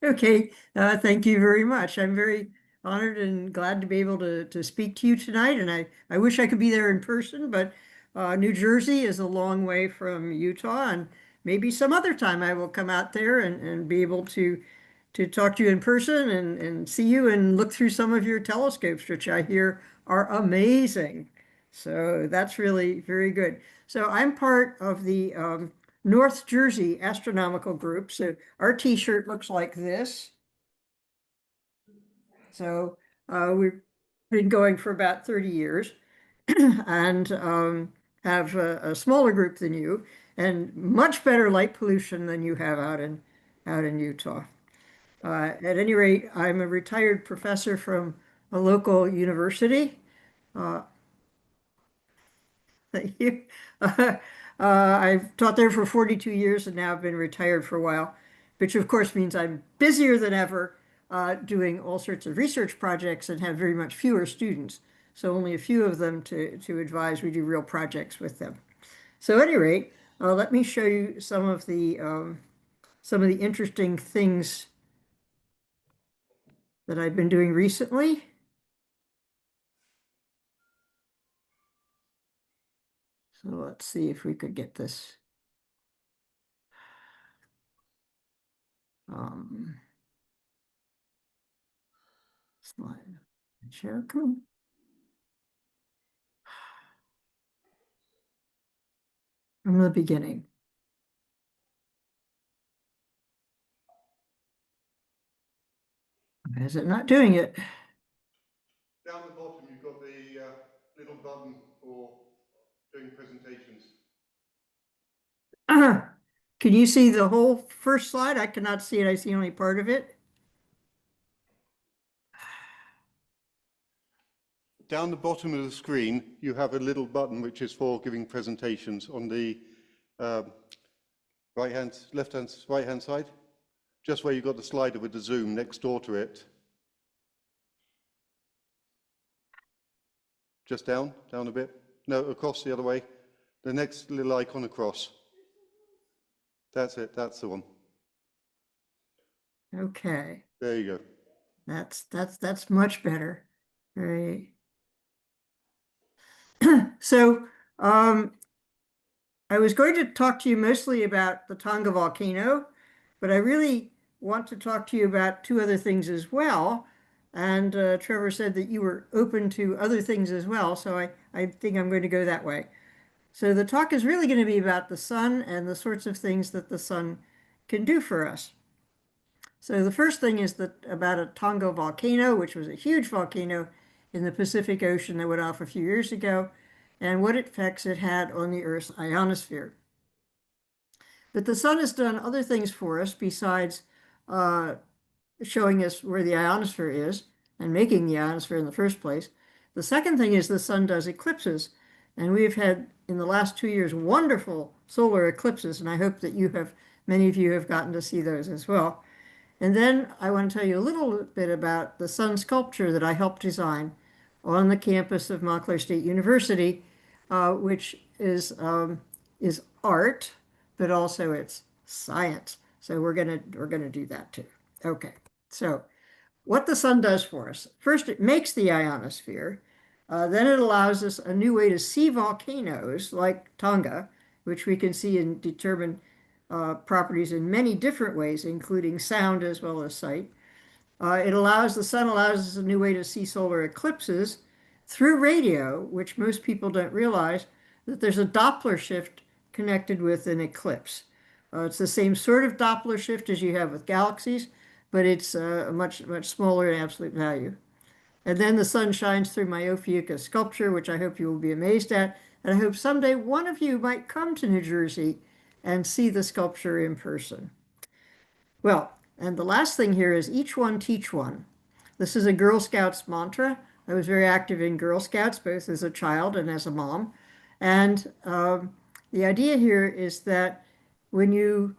Okay, thank you very much. I'm very honored and glad to be able to speak to you tonight. And I wish I could be there in person, but New Jersey is a long way from Utah, and maybe some other time I will come out there and be able to talk to you in person and see you and look through some of your telescopes, which I hear are amazing. So that's really very good. So I'm part of the North Jersey Astronomical Group. So our t-shirt looks like this. So we've been going for about 30 years and have a smaller group than you and much better light pollution than you have out in Utah. At any rate, I'm a retired professor from a local university. Uh, Thank you. I've taught there for 42 years and now I've been retired for a while, which of course means I'm busier than ever doing all sorts of research projects and have very much fewer students. So only a few of them to advise. We do real projects with them. So at any rate, let me show you some of the interesting things that I've been doing recently. So let's see if we could get this. Um, Slide. Share, come on. From the beginning. Why is it not doing it? Down the bottom, you've got the little button for doing presentations. Can you see the whole first slide? I cannot see it. I see only part of it. Down the bottom of the screen, you have a little button which is for giving presentations on the right-hand side, just where you've got the slider with the zoom next door to it. Just down a bit. No, across the other way. The next little icon across. That's it, that's the one. Okay. There you go. That's much better. Right. So I was going to talk to you mostly about the Tonga volcano, but I really want to talk to you about two other things as well. And Trevor said that you were open to other things as well, so I think I'm going to go that way. So the talk is really going to be about the sun and the sorts of things that the sun can do for us. So the first thing is about a Tonga volcano, which was a huge volcano in the Pacific Ocean that went off a few years ago, and what effects it had on the Earth's ionosphere. But the sun has done other things for us besides uh, showing us where the ionosphere is and making the ionosphere in the first place. The second thing is the sun does eclipses. And we've had, in the last 2 years, wonderful solar eclipses. And I hope that many of you have gotten to see those as well. And then I want to tell you a little bit about the sun sculpture that I helped design on the campus of Montclair State University, which is art, but also it's science. So we're gonna do that too. Okay. So what the sun does for us. First, it makes the ionosphere. Then it allows us a new way to see volcanoes like Tonga, which we can see and determine properties in many different ways, including sound as well as sight. The sun allows us a new way to see solar eclipses through radio, which most people don't realize that there's a Doppler shift connected with an eclipse. It's the same sort of Doppler shift as you have with galaxies, but it's a much smaller in absolute value. And then the sun shines through my Ophiuchus sculpture, which I hope you will be amazed at. And I hope someday one of you might come to New Jersey and see the sculpture in person. Well, and the last thing here is each one teach one. This is a Girl Scouts mantra. I was very active in Girl Scouts, both as a child and as a mom. And the idea here is that when you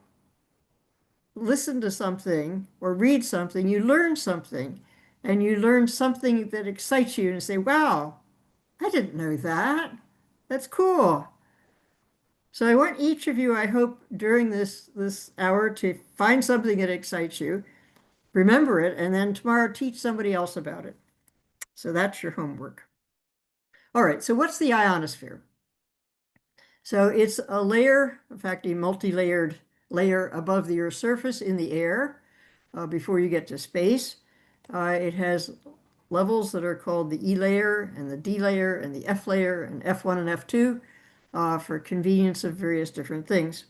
listen to something or read something, you learn something, and you learn something that excites you and say, wow, I didn't know that. That's cool. So I want each of you, I hope, during this hour to find something that excites you. remember it, and then tomorrow teach somebody else about it. So that's your homework. All right, so what's the ionosphere? So it's a layer, in fact, a multi-layered layer above the Earth's surface in the air before you get to space. It has levels that are called the E layer and the D layer and the F layer and F1 and F2 for convenience of various different things.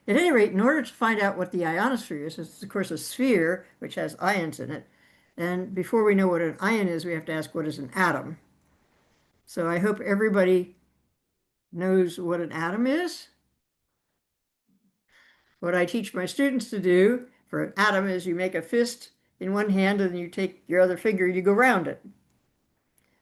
At any rate, in order to find out what the ionosphere is, it's of course a sphere which has ions in it. And before we know what an ion is, we have to ask what is an atom. So I hope everybody knows what an atom is. What I teach my students to do for an atom is you make a fist in one hand and you take your other finger and you go round it.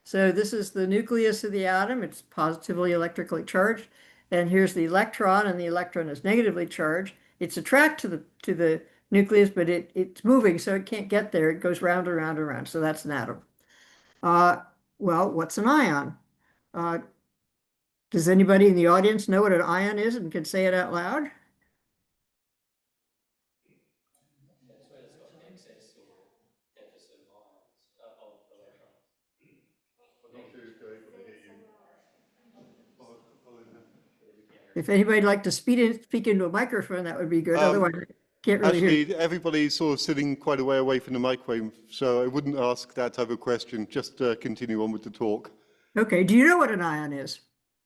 So this is the nucleus of the atom. It's positively electrically charged. And here's the electron, and the electron is negatively charged. It's attracted to the nucleus, but it's moving, so it can't get there. It goes round and round and round. So that's an atom. Uh, well, what's an ion? Uh, does anybody in the audience know what an ion is and can say it out loud? That's where it's got excess or deficit of ions, of electrons. I'm not sure who's able to hear you. If anybody'd like to speak into a microphone, that would be good. Otherwise, I can't really hear. Actually, everybody's sort of sitting quite a way away from the microphone, so I wouldn't ask that type of question. Just continue on with the talk. Okay, do you know what an ion is?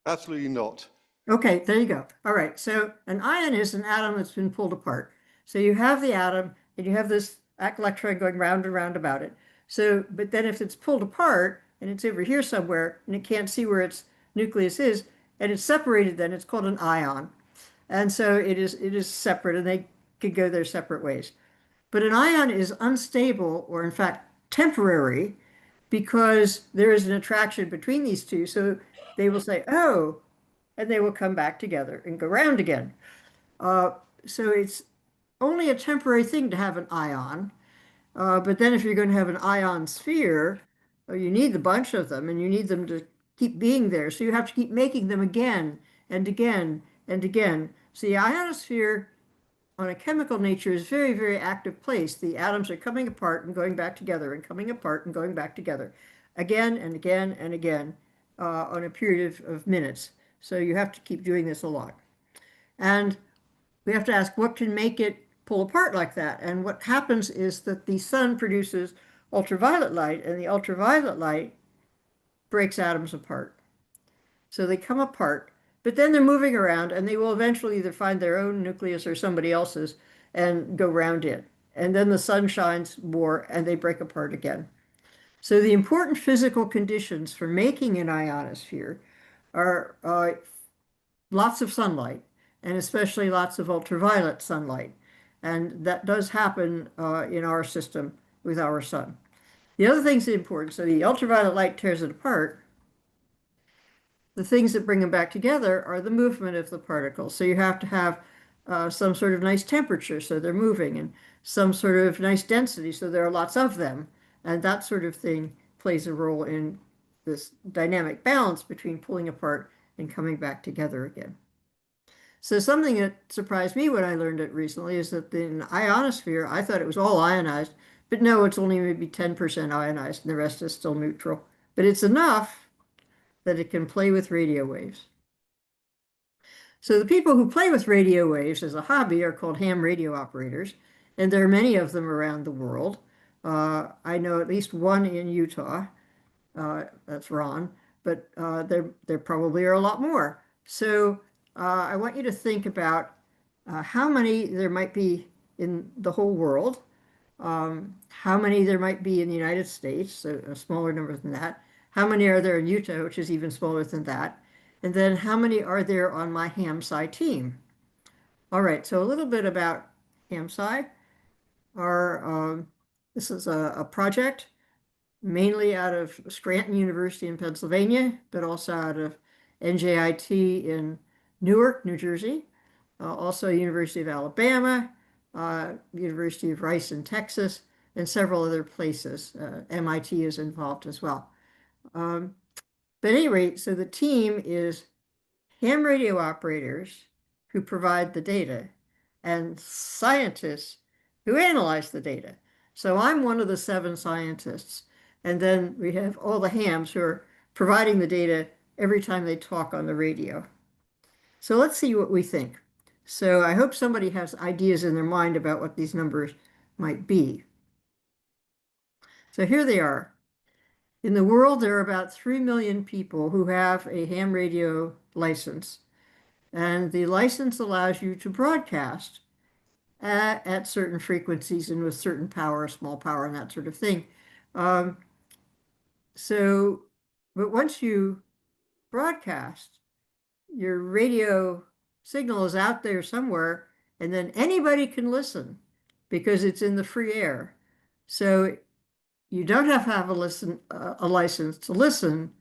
Absolutely not. Okay, there you go. All right, so an ion is an atom that's been pulled apart. So you have the atom and you have this electron going round and round about it. So, but then if it's pulled apart and it's over here somewhere and it can't see where its nucleus is and it's separated, then it's called an ion. And so it is separate and they could go their separate ways. But an ion is unstable or in fact temporary because there is an attraction between these two. So they will say, oh, and they will come back together and go round again. Uh, so it's only a temporary thing to have an ion. But then if you're going to have an ion sphere, you need a bunch of them and you need them to keep being there. So you have to keep making them again and again and again. So the ionosphere on a chemical nature is a very, very active place. The atoms are coming apart and going back together and coming apart and going back together again and again and again on a period of minutes. So you have to keep doing this a lot. And we have to ask what can make it pull apart like that. And what happens is that the sun produces ultraviolet light, and the ultraviolet light breaks atoms apart. So they come apart, but then they're moving around, and they will eventually either find their own nucleus or somebody else's and go round it. And then the sun shines more, and they break apart again. So the important physical conditions for making an ionosphere are lots of sunlight, and especially lots of ultraviolet sunlight. And that does happen in our system with our sun. The other things that are important, so the ultraviolet light tears it apart. The things that bring them back together are the movement of the particles. So you have to have some sort of nice temperature, so they're moving, and some sort of nice density, so there are lots of them. And that sort of thing plays a role in this dynamic balance between pulling apart and coming back together again. So something that surprised me when I learned it recently is that in the ionosphere, I thought it was all ionized, but no, it's only maybe 10% ionized and the rest is still neutral. But it's enough that it can play with radio waves. So the people who play with radio waves as a hobby are called ham radio operators, and there are many of them around the world. I know at least one in Utah. That's Ron, but there probably are a lot more. So I want you to think about how many there might be in the whole world, how many there might be in the United States, so a smaller number than that. How many are there in Utah, which is even smaller than that? And then how many are there on my HamSci team? All right, so a little bit about HamSci. This is a project mainly out of Scranton University in Pennsylvania, but also out of NJIT in Newark, New Jersey, also University of Alabama, University of Rice in Texas, and several other places. MIT is involved as well. But at any rate, so the team is ham radio operators who provide the data and scientists who analyze the data. So I'm one of the 7 scientists. And then we have all the hams who are providing the data every time they talk on the radio. So let's see what we think. So I hope somebody has ideas in their mind about what these numbers might be. So here they are. In the world, there are about 3 million people who have a ham radio license. And the license allows you to broadcast at certain frequencies and with certain power, small power, and that sort of thing. Um, so, but once you broadcast, your radio signal is out there somewhere, and then anybody can listen because it's in the free air. So you don't have a license to listen,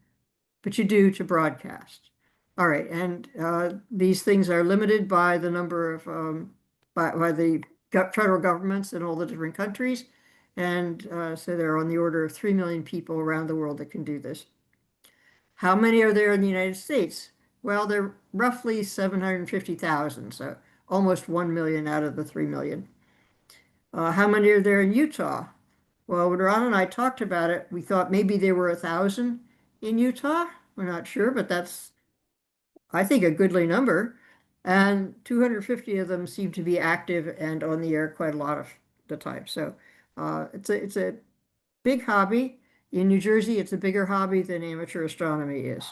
but you do to broadcast. All right, and these things are limited by the number of by the federal governments in all the different countries, and so there are on the order of 3 million people around the world that can do this. How many are there in the United States? Well, there are roughly 750,000, so almost 1 million out of the 3 million. How many are there in Utah? Well, when Ron and I talked about it, we thought maybe there were 1,000 in Utah. We're not sure, but that's, I think, a goodly number. And 250 of them seem to be active and on the air quite a lot of the time. So it's a big hobby. In New Jersey, it's a bigger hobby than amateur astronomy is.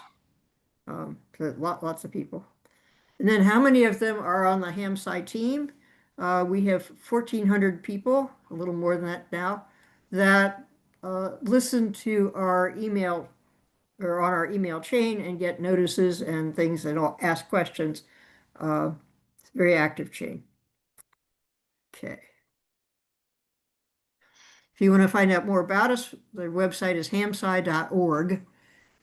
So lots of people. And then how many of them are on the HamSci team? We have 1,400 people, a little more than that now, that listen to our email or on our email chain and get notices and things and ask questions. It's a very active chain. Okay. If you want to find out more about us, the website is hamsci.org,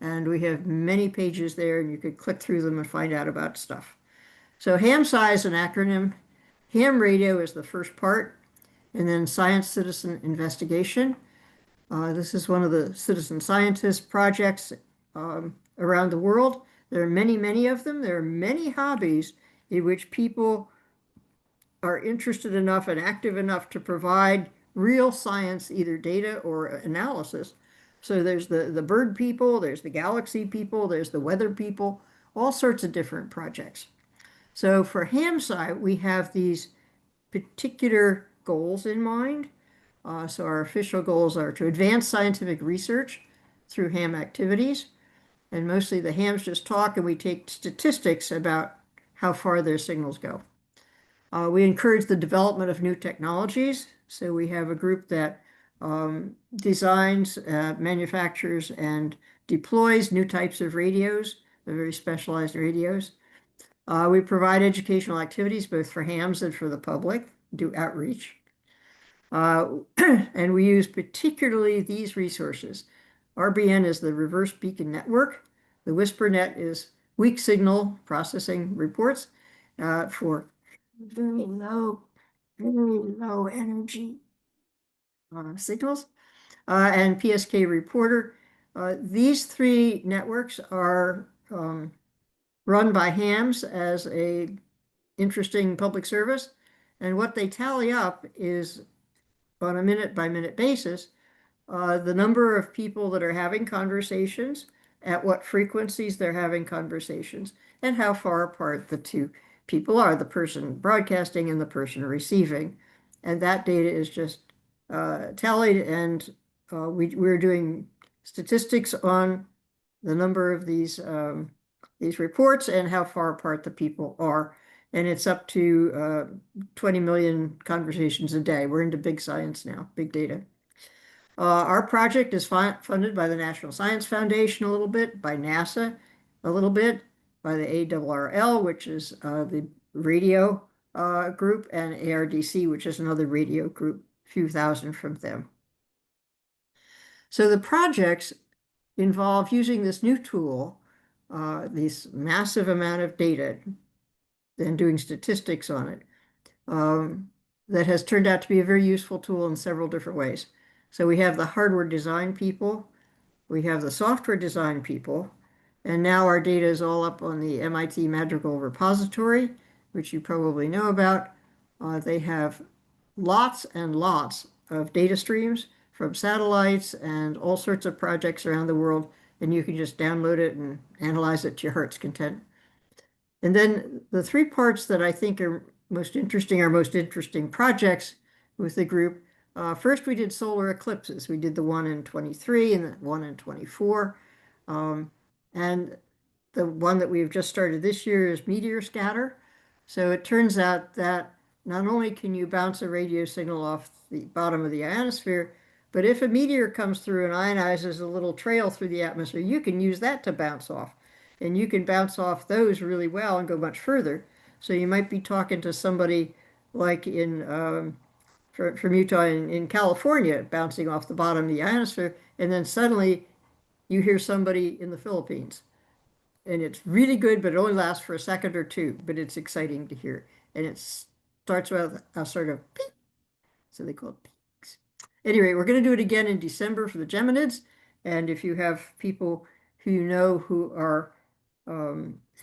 and we have many pages there, and you could click through them and find out about stuff. So HamSci is an acronym. Ham radio is the first part, and then Science Citizen Investigation. This is one of the citizen scientist projects around the world. There are many, many of them. There are many hobbies in which people are interested enough and active enough to provide real science, either data or analysis. So there's the bird people, there's the galaxy people, there's the weather people, all sorts of different projects. So for HamSci, we have these particular goals in mind. So our official goals are to advance scientific research through ham activities. And mostly the hams just talk and we take statistics about how far their signals go. We encourage the development of new technologies. So we have a group that designs, manufactures, and deploys new types of radios, the very specialized radios. We provide educational activities both for hams and for the public, do outreach. And we use particularly these resources. RBN is the Reverse Beacon Network. The WhisperNet is weak signal processing reports for very low energy signals. And PSK Reporter. These 3 networks are run by hams as a interesting public service. And what they tally up is on a minute-by-minute basis, the number of people that are having conversations, at what frequencies they're having conversations, and how far apart the 2 people are, the person broadcasting and the person receiving. And that data is just tallied, and we're doing statistics on the number of these reports and how far apart the people are. And it's up to 20 million conversations a day. We're into big science now, big data. Our project is funded by the National Science Foundation a little bit, by NASA a little bit, by the ARRL, which is the radio group, and ARDC, which is another radio group, a few thousand from them. So the projects involve using this new tool, this massive amount of data, and doing statistics on it, that has turned out to be a very useful tool in several different ways. So we have the hardware design people, we have the software design people, and now our data is all up on the MIT Madrigal repository, which you probably know about. They have lots and lots of data streams from satellites and all sorts of projects around the world, and you can just download it and analyze it to your heart's content. And then the three parts that I think are most interesting projects with the group. First, we did solar eclipses. We did the one in 23 and the one in 24. Um, and the one that we've just started this year is meteor scatter. So it turns out that not only can you bounce a radio signal off the bottom of the ionosphere, but if a meteor comes through and ionizes a little trail through the atmosphere, you can use that to bounce off. And you can bounce off those really well and go much further. So you might be talking to somebody like from Utah in California, bouncing off the bottom of the ionosphere, and then suddenly you hear somebody in the Philippines. And it's really good, but it only lasts for a second or two, but it's exciting to hear. And it starts with a sort of peak, so they call it peaks. Anyway, we're going to do it again in December for the Geminids. And if you have people who you know who are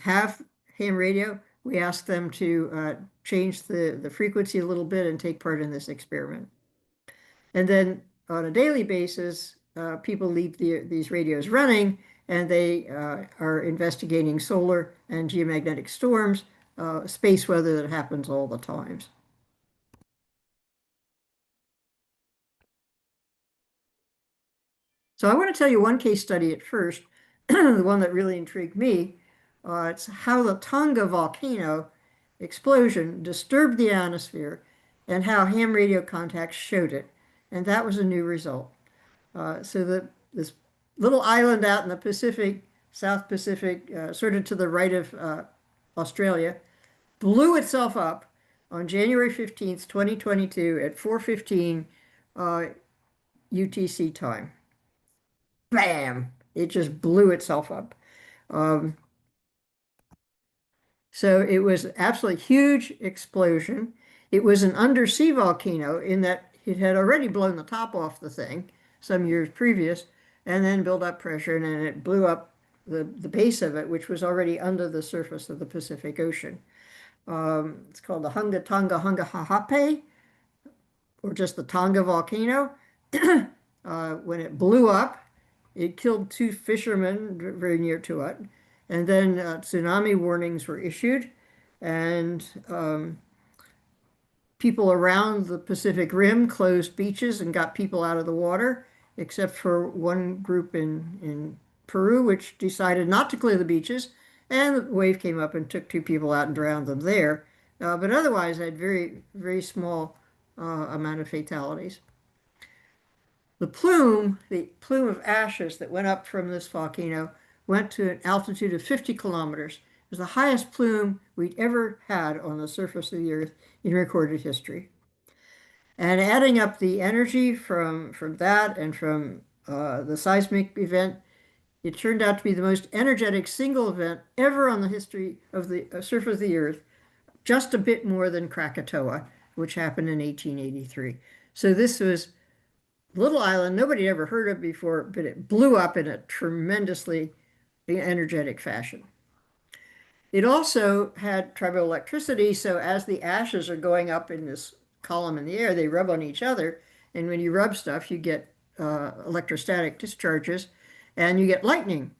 have ham radio, we ask them to change the frequency a little bit and take part in this experiment. And then on a daily basis, people leave these radios running and they are investigating solar and geomagnetic storms, space weather that happens all the times. So I want to tell you one case study at first, the one that really intrigued me. It's how the Tonga volcano explosion disturbed the ionosphere and how ham radio contacts showed it. And that was a new result. This little island out in the Pacific, South Pacific, sort of to the right of Australia, blew itself up on January 15th, 2022 at 4:15 UTC time. Bam! It just blew itself up. Um, so it was absolutely huge explosion. It was an undersea volcano in that it had already blown the top off the thing some years previous and then built up pressure and then it blew up the base of it, which was already under the surface of the Pacific Ocean. It's called the Hunga Tonga Hunga Hahape, or just the Tonga volcano. When it blew up, it killed two fishermen very near to it. And then tsunami warnings were issued. And people around the Pacific Rim closed beaches and got people out of the water, except for one group in Peru, which decided not to clear the beaches. And the wave came up and took two people out and drowned them there. But otherwise, had very, very small amount of fatalities. The plume of ashes that went up from this volcano went to an altitude of 50 kilometers. It was the highest plume we'd ever had on the surface of the Earth in recorded history. And adding up the energy from that and from the seismic event, it turned out to be the most energetic single event ever on the history of the surface of the Earth, just a bit more than Krakatoa, which happened in 1883. So this was little island nobody had ever heard of before, but it blew up in a tremendously energetic fashion. It also had triboelectricity, so as the ashes are going up in this column in the air, they rub on each other, and when you rub stuff, you get electrostatic discharges, and you get lightning.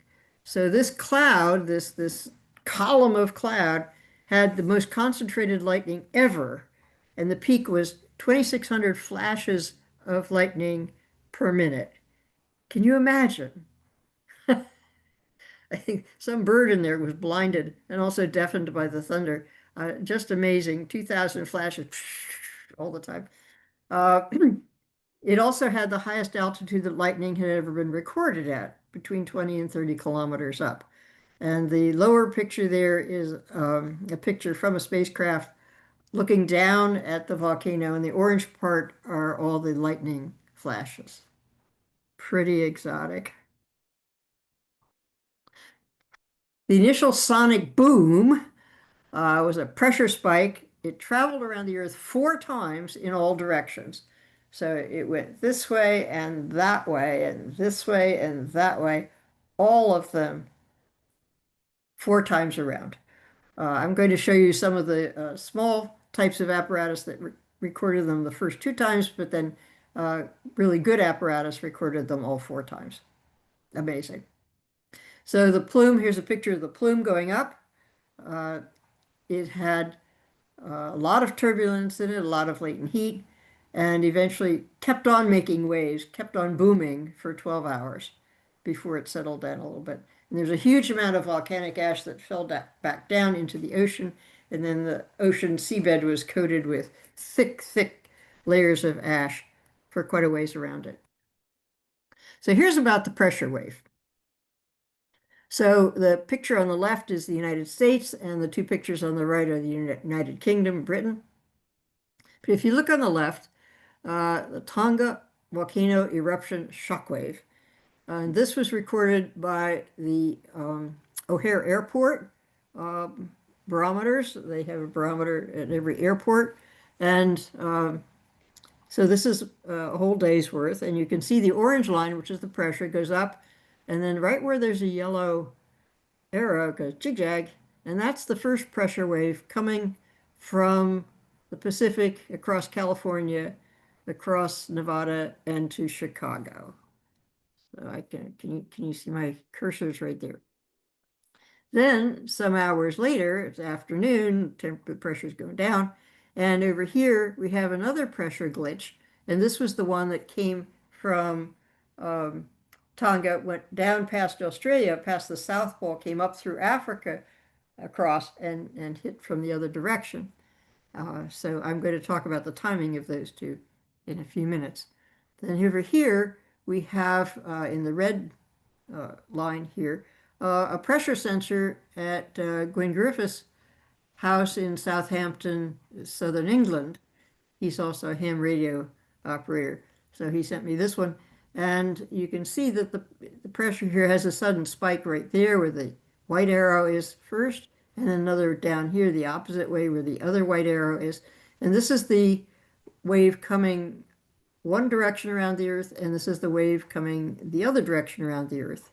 So this cloud, this column of cloud, had the most concentrated lightning ever, and the peak was 2,600 flashes of lightning per minute. Can you imagine? I think some bird in there was blinded and also deafened by the thunder. Just amazing. 2,000 flashes all the time. Uh, it also had the highest altitude that lightning had ever been recorded at, between 20 and 30 kilometers up. And the lower picture there is a picture from a spacecraft looking down at the volcano, and the orange part are all the lightning flashes. Pretty exotic. The initial sonic boom was a pressure spike. It traveled around the Earth 4 times in all directions. So it went this way and that way and this way and that way, all of them 4 times around. I'm going to show you some of the small types of apparatus that recorded them the first 2 times, but then uh, really good apparatus recorded them all 4 times. Amazing. So the plume, here's a picture of the plume going up. Uh, it had a lot of turbulence in it, a lot of latent heat, and eventually kept on making waves, kept on booming for 12 hours before it settled down a little bit. And there's a huge amount of volcanic ash that fell back down into the ocean, and then the ocean seabed was coated with thick, thick layers of ash for quite a ways around it. So here's about the pressure wave. So the picture on the left is the United States, and the two pictures on the right are the United Kingdom, Britain. But if you look on the left, the Tonga volcano eruption shockwave. And this was recorded by the O'Hare Airport barometers. They have a barometer at every airport. And so this is a whole day's worth. And you can see the orange line, which is the pressure, goes up. And then right where there's a yellow arrow goes zigzag. And that's the first pressure wave coming from the Pacific across California, across Nevada, and to Chicago. So can you see my cursors right there? Then some hours later, it's afternoon, temperature pressure's going down, and over here we have another pressure glitch, and this was the one that came from um, Tonga, went down past Australia, past the South Pole, came up through Africa across and hit from the other direction. So I'm going to talk about the timing of those two in a few minutes. Then over here, we have in the red line here a pressure sensor at Gwyn Griffiths' house in Southampton, southern England. He's also a ham radio operator. So he sent me this one. And you can see that the pressure here has a sudden spike right there where the white arrow is first, and another down here the opposite way where the other white arrow is. And this is the wave coming one direction around the Earth, and this is the wave coming the other direction around the Earth.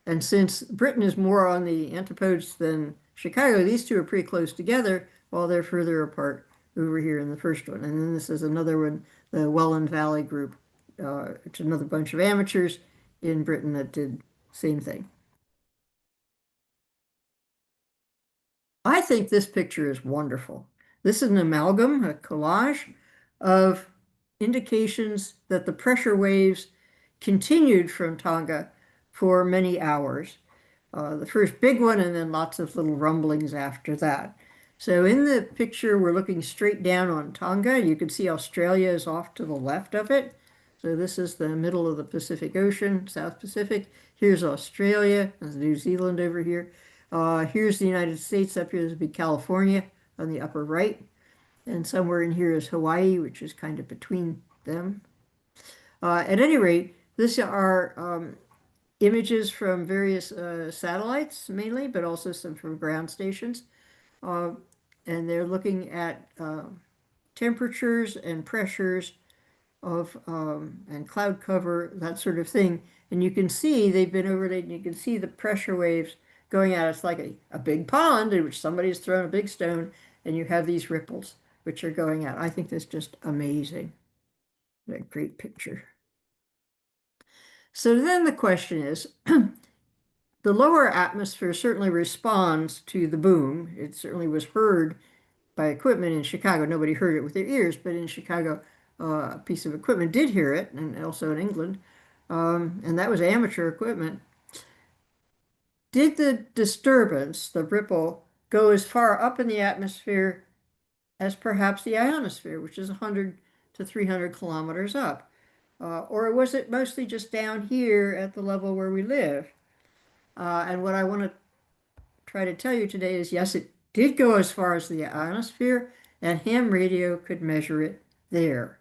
And since Britain is more on the antipodes than Chicago, these two are pretty close together while they're further apart over here in the first one. And then this is another one, the Welland Valley group. It's another bunch of amateurs in Britain that did the same thing. I think this picture is wonderful. This is an amalgam, a collage of indications that the pressure waves continued from Tonga for many hours. The first big one, and then lots of little rumblings after that. So in the picture, we're looking straight down on Tonga. You can see Australia is off to the left of it. So this is the middle of the Pacific Ocean, South Pacific. Here's Australia, there's New Zealand over here. Here's the United States up here. This would be California on the upper right. And somewhere in here is Hawaii, which is kind of between them. At any rate, these are images from various satellites mainly, but also some from ground stations. And they're looking at temperatures and pressures of and cloud cover, that sort of thing. And you can see they've been overlaid, and you can see the pressure waves going out. It's like a big pond in which somebody's thrown a big stone, and you have these ripples which are going out. I think that's just amazing. What a great picture. So then the question is, the lower atmosphere certainly responds to the boom. It certainly was heard by equipment in Chicago. Nobody heard it with their ears, but in Chicago, a piece of equipment did hear it, and also in England. And that was amateur equipment. Did the disturbance, the ripple, go as far up in the atmosphere as perhaps the ionosphere, which is 100 to 300 kilometers up? Or was it mostly just down here at the level where we live? And what I want to try to tell you today is, yes, it did go as far as the ionosphere, and ham radio could measure it there.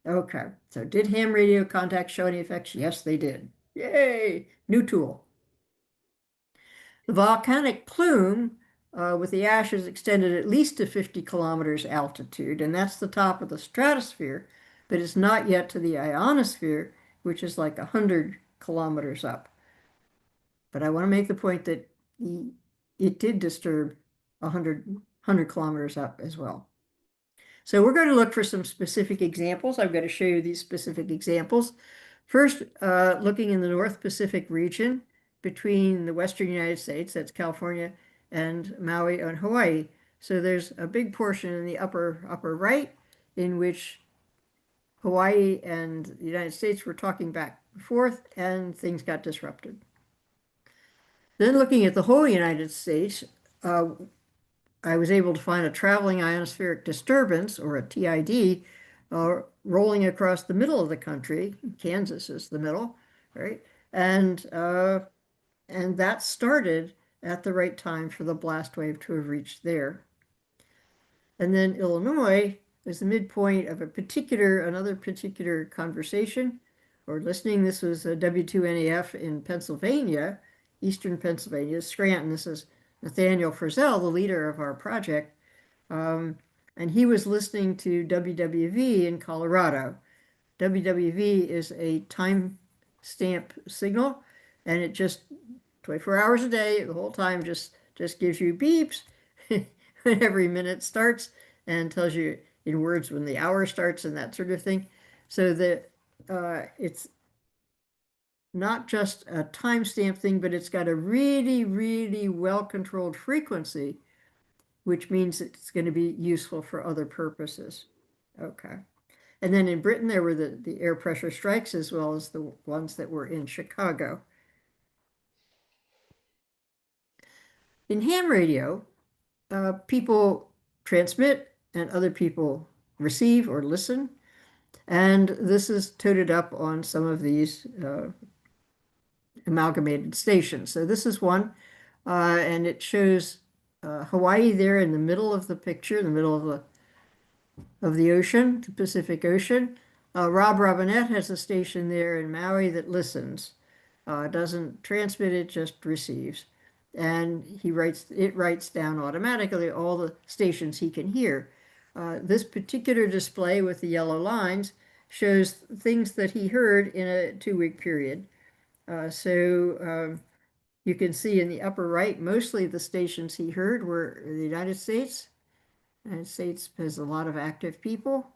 Okay, so did ham radio contacts show any effects? Yes, they did. Yay, new tool. The volcanic plume with the ashes extended at least to 50 kilometers altitude, and that's the top of the stratosphere, but it's not yet to the ionosphere, which is like 100 kilometers up. But I want to make the point that it did disturb 100 kilometers up as well. So we're going to look for some specific examples. I'm going to show you these specific examples. First, looking in the North Pacific region between the Western United States, that's California, and Maui and Hawaii. So there's a big portion in the upper right in which Hawaii and the United States were talking back and forth, and things got disrupted. Then looking at the whole United States, uh, I was able to find a traveling ionospheric disturbance, or a TID, rolling across the middle of the country. Kansas is the middle, right? And uh, and that started at the right time for the blast wave to have reached there. And then Illinois is the midpoint of another particular conversation or listening. This was a W2NAF in Pennsylvania, Eastern Pennsylvania, Scranton. This is Nathaniel Frizzell, the leader of our project. Um, and he was listening to WWV in Colorado. WWV is a time stamp signal, and it just 24 hours a day, the whole time just gives you beeps when every minute starts and tells you in words when the hour starts and that sort of thing. So that it's not just a timestamp thing, but it's got a really, really well-controlled frequency, which means it's going to be useful for other purposes. Okay. And then in Britain, there were the air pressure strikes as well as the ones that were in Chicago. In ham radio, people transmit and other people receive or listen. And this is toted up on some of these amalgamated stations. So this is one, and it shows Hawaii there in the middle of the picture, in the middle of the ocean, the Pacific Ocean. Rob Robinette has a station there in Maui that listens. Doesn't transmit, it just receives. And it writes down automatically all the stations he can hear. This particular display with the yellow lines shows things that he heard in a 2-week period. You can see in the upper right, mostly the stations he heard were the United States. The United States has a lot of active people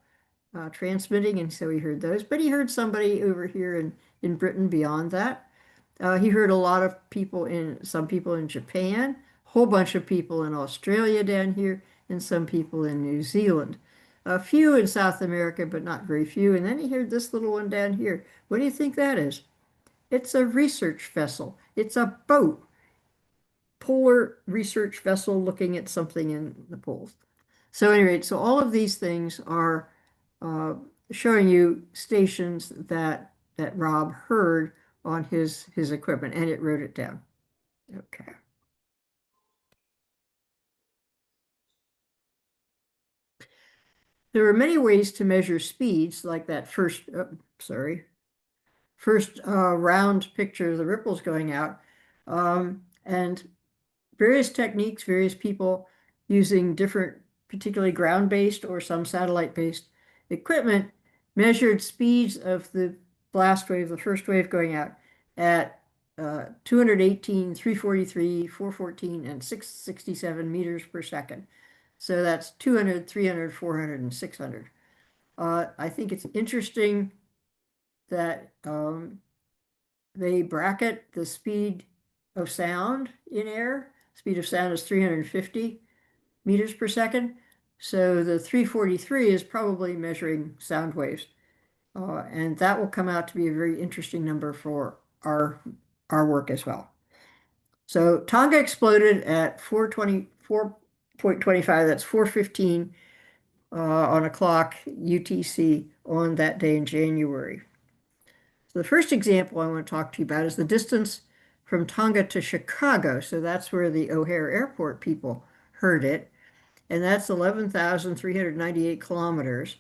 transmitting, and so he heard those. But he heard somebody over here in Britain beyond that. He heard a lot of some people in Japan, a whole bunch of people in Australia down here, and some people in New Zealand. A few in South America, but not very few. And then he heard this little one down here. What do you think that is? It's a research vessel. It's a boat, polar research vessel looking at something in the poles. So anyway, so all of these things are uh, showing you stations that Rob heard on his equipment, and it wrote it down. Okay. There are many ways to measure speeds, like that first round picture of the ripples going out, and various techniques, various people using different, particularly ground-based or some satellite-based equipment, measured speeds of the blast wave, the first wave going out at 218, 343, 414, and 667 meters per second. So that's 200, 300, 400, and 600. I think it's interesting that they bracket the speed of sound in air. Speed of sound is 350 meters per second. So the 343 is probably measuring sound waves. And that will come out to be a very interesting number for our work as well. So Tonga exploded at 4:24.25, that's 4:15 on a clock UTC on that day in January. So the first example I want to talk to you about is the distance from Tonga to Chicago. So that's where the O'Hare Airport people heard it. And that's 11,398 kilometers.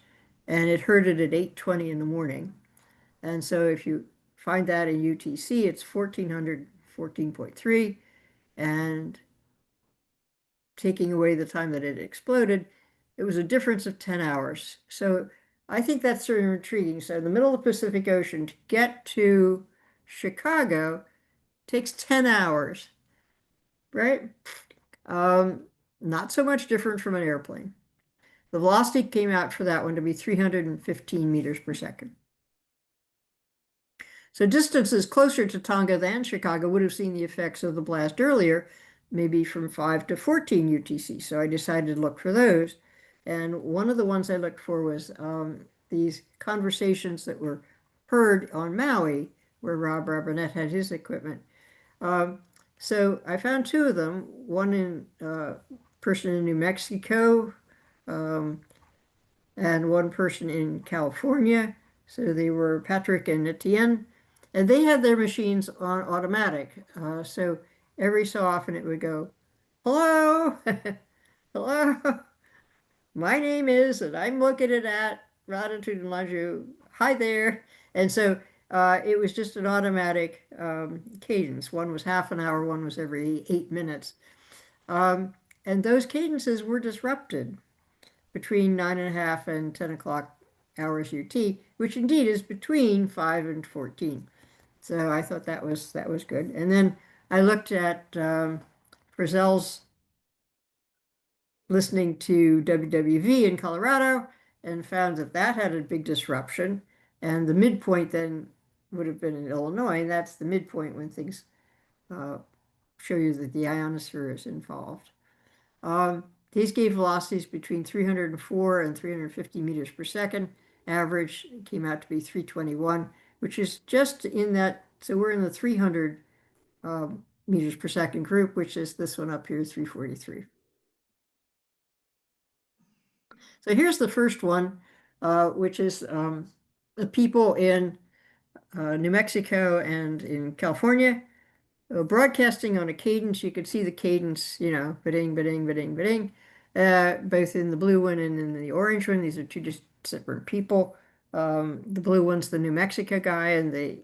And it heard it at 8:20 in the morning. And so if you find that in UTC, it's 1400, 14.3. And taking away the time that it exploded, it was a difference of 10 hours. So I think that's sort of intriguing. So in the middle of the Pacific Ocean, to get to Chicago takes 10 hours, right? Um, Not so much different from an airplane. The velocity came out for that one to be 315 meters per second. So distances closer to Tonga than Chicago would have seen the effects of the blast earlier, maybe from 5 to 14 UTC. So I decided to look for those. And one of the ones I looked for was these conversations that were heard on Maui, where Rob Robinette had his equipment. Um, so I found two of them, one in person in New Mexico, um, and one person in California. So they were Patrick and Etienne, and they had their machines on automatic. So every so often it would go, hello, hello, my name is, and I'm located at latitude and longitude. Hi there. And so it was just an automatic cadence. One was half an hour, one was every 8 minutes. Um, and those cadences were disrupted between 9:30 and 10 o'clock hours UT, which indeed is between 5 and 14. So I thought that was good. And then I looked at Frizzell's listening to WWV in Colorado and found that that had a big disruption. And the midpoint then would have been in Illinois, and that's the midpoint when things uh, show you that the ionosphere is involved. These gave velocities between 304 and 350 meters per second. Average came out to be 321, which is just in that. So we're in the 300 meters per second group, which is this one up here, 343. So here's the first one, which is the people in New Mexico and in California. Broadcasting on a cadence, you could see the cadence, ba-ding, ba-ding, ba-ding, ba-ding, both in the blue one and in the orange one. These are two just separate people. The blue one's the New Mexico guy, and the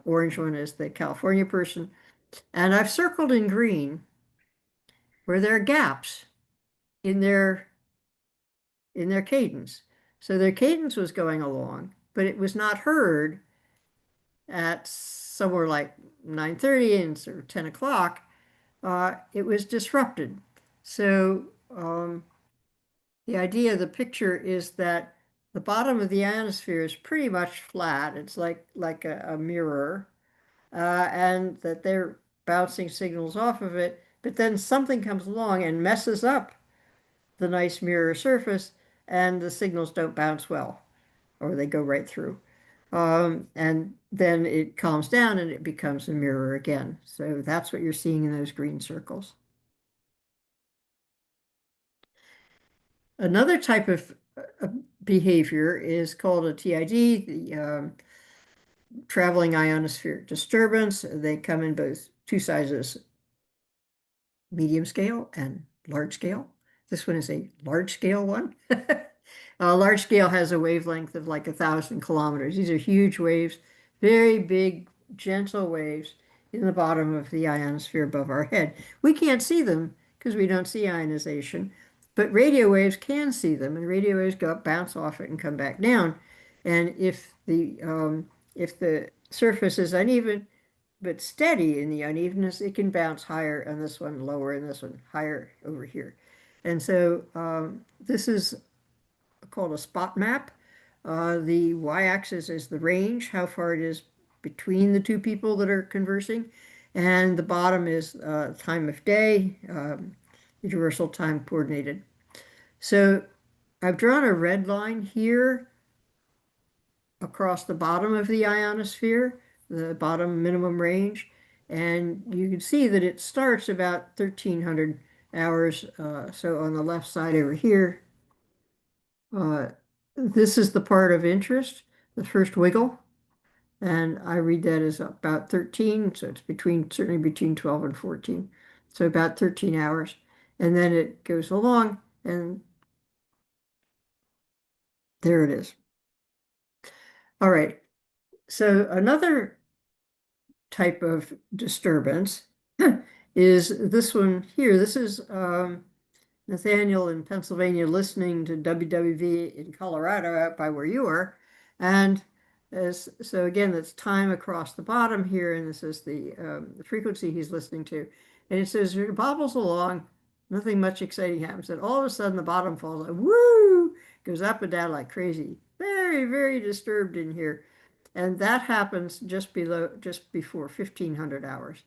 orange one is the California person. And I've circled in green where there are gaps in their cadence. So their cadence was going along, but it was not heard at somewhere like 9:30 and sort of 10 o'clock. It was disrupted. So the idea of the picture is that the bottom of the ionosphere is pretty much flat. It's like a mirror, and that they're bouncing signals off of it. But then something comes along and messes up the nice mirror surface, and the signals don't bounce well, or they go right through. And then it calms down and it becomes a mirror again. So that's what you're seeing in those green circles. Another type of behavior is called a TID, the traveling ionospheric disturbance. They come in both two sizes, medium scale and large scale. This one is a large scale one. Large scale has a wavelength of like 1,000 kilometers. These are huge waves, very big, gentle waves in the bottom of the ionosphere above our head. We can't see them because we don't see ionization, but radio waves can see them, and radio waves go up, bounce off it, and come back down. And if the surface is uneven but steady in the unevenness, it can bounce higher, and this one lower, and this one higher over here. And so this is called a spot map. The y-axis is the range, how far it is between the two people that are conversing, and the bottom is time of day, universal time coordinated. So I've drawn a red line here across the bottom of the ionosphere, the bottom minimum range, and you can see that it starts about 1,300 hours. So on the left side over here, this is the part of interest, the first wiggle, and I read that as about 13, so it's certainly between 12 and 14, so about 13 hours. And then it goes along, and there it is. All right, so another type of disturbance is this one here. This is Nathaniel in Pennsylvania listening to WWV in Colorado out by where you are. And so again, that's time across the bottom here, and this is the frequency he's listening to. And it says it bobbles along, nothing much exciting happens. And all of a sudden the bottom falls out, woo! goes up and down like crazy. Very, very disturbed in here. And that happens just before 1500 hours.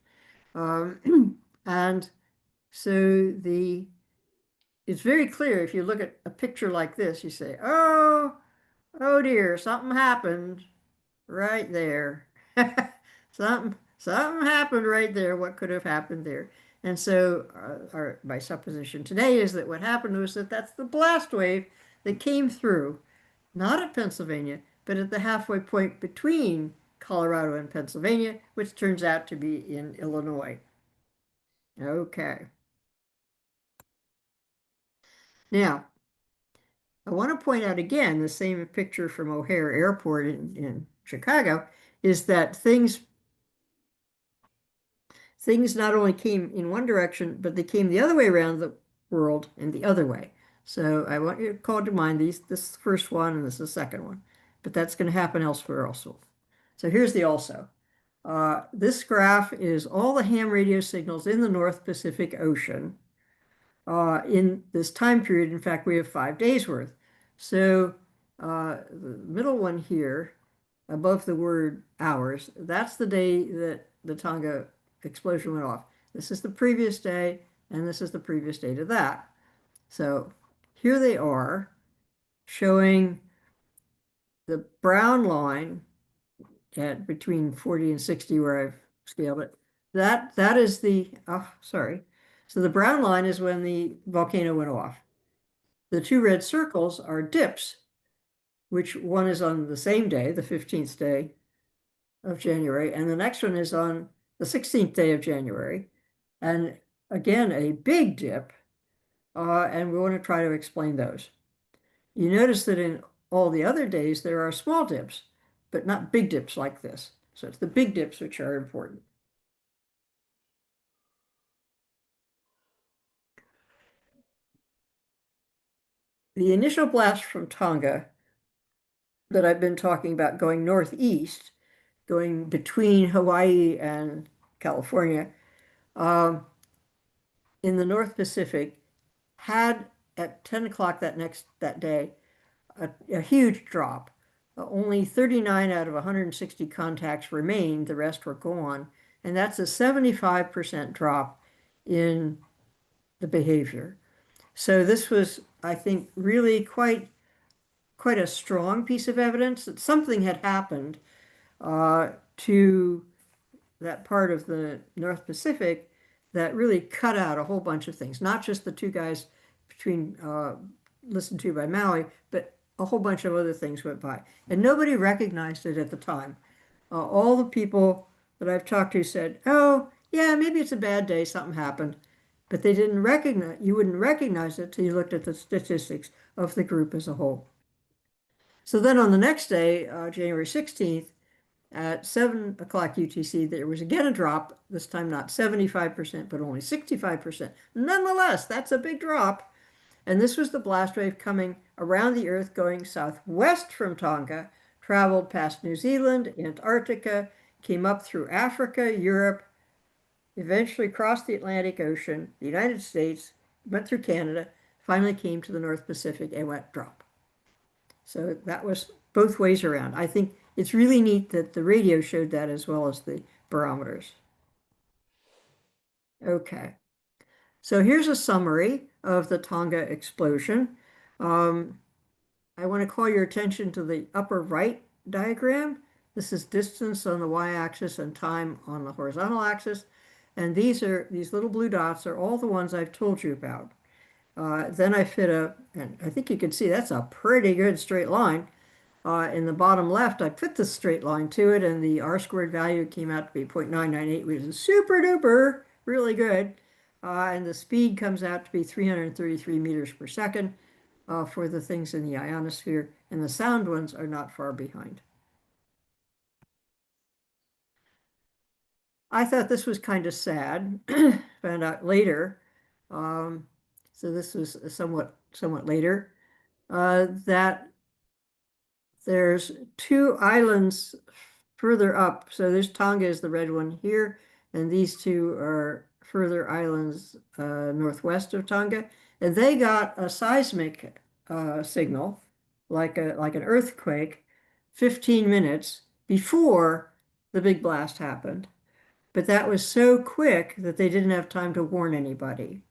And so it's very clear if you look at a picture like this, you say, oh dear, something happened right there. Something happened right there. What could have happened there? And so my supposition today is that what happened was that's the blast wave that came through, not at Pennsylvania, but at the halfway point between Colorado and Pennsylvania, which turns out to be in Illinois. Okay. Now, I want to point out again the same picture from O'Hare Airport in Chicago is that things not only came in one direction, but they came the other way around the world and the other way. So I want you to call to mind this first one and this is the second one, but that's going to happen elsewhere also. So here's the also. This graph is all the ham radio signals in the North Pacific Ocean in this time period. In fact, we have 5 days worth. So the middle one here, above the word hours, that's the day that the Tonga explosion went off. This is the previous day, and this is the previous day to that. So here they are showing the brown line at between 40 and 60 where I've scaled it. That is sorry. So the brown line is when the volcano went off. The two red circles are dips, which one is on the same day, the 15th day of January, and the next one is on the 16th day of January. And again, a big dip, and we want to try to explain those. You notice that in all the other days, there are small dips, but not big dips like this. So it's the big dips which are important. The initial blast from Tonga that I've been talking about going northeast, going between Hawaii and California, um, in the North Pacific, had at 10 o'clock that day a huge drop. Only 39 out of 160 contacts remained, the rest were gone. And that's a 75% drop in the behavior. So this was, I think, really quite a strong piece of evidence that something had happened to that part of the North Pacific that really cut out a whole bunch of things, not just the two guys between listened to by Maui, but a whole bunch of other things went by. And nobody recognized it at the time. All the people that I've talked to said, oh, yeah, maybe it's a bad day, something happened. But they didn't recognize, you wouldn't recognize it till you looked at the statistics of the group as a whole. So then on the next day, January 16th, at 7 o'clock UTC, there was again a drop, this time not 75%, but only 65%. Nonetheless, that's a big drop. And this was the blast wave coming around the Earth going southwest from Tonga, traveled past New Zealand, Antarctica, came up through Africa, Europe, eventually crossed the Atlantic Ocean, the United States, went through Canada, finally came to the North Pacific and went drop. So that was both ways around. I think it's really neat that the radio showed that as well as the barometers. Okay. So here's a summary of the Tonga explosion. I want to call your attention to the upper right diagram. This is distance on the y-axis and time on the horizontal axis. And these little blue dots are all the ones I've told you about. Then I fit and I think you can see that's a pretty good straight line. In the bottom left, I put the straight line to it, and the R-squared value came out to be 0.998, which is super duper, really good. And the speed comes out to be 333 meters per second for the things in the ionosphere, and the sound ones are not far behind. I thought this was kind of sad. Found out later. So this was somewhat later. That there's two islands further up. So there's Tonga is the red one here, and these two are further islands northwest of Tonga. And they got a seismic signal like an earthquake 15 minutes before the big blast happened. But that was so quick that they didn't have time to warn anybody.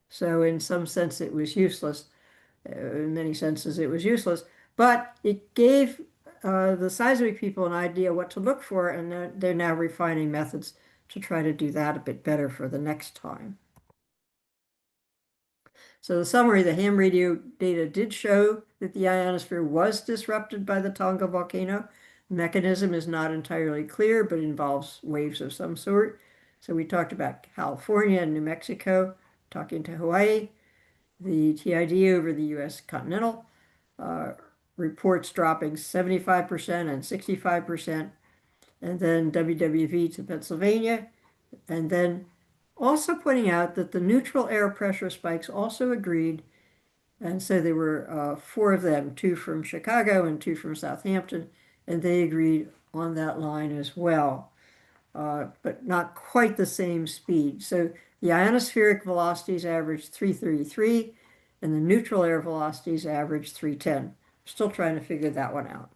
So in some sense, it was useless. In many senses, it was useless. But it gave the seismic people an idea what to look for, and they're now refining methods to try to do that a bit better for the next time. So the summary, the ham radio data did show that the ionosphere was disrupted by the Tonga volcano. The mechanism is not entirely clear, but involves waves of some sort. So we talked about California and New Mexico, talking to Hawaii, the TID over the US continental, uh, reports dropping 75% and 65%, and then WWV to Pennsylvania, and then also pointing out that the neutral air pressure spikes also agreed. And so there were four of them, two from Chicago and two from Southampton, and they agreed on that line as well, but not quite the same speed. So the ionospheric velocities averaged 333, and the neutral air velocities averaged 310. Still trying to figure that one out.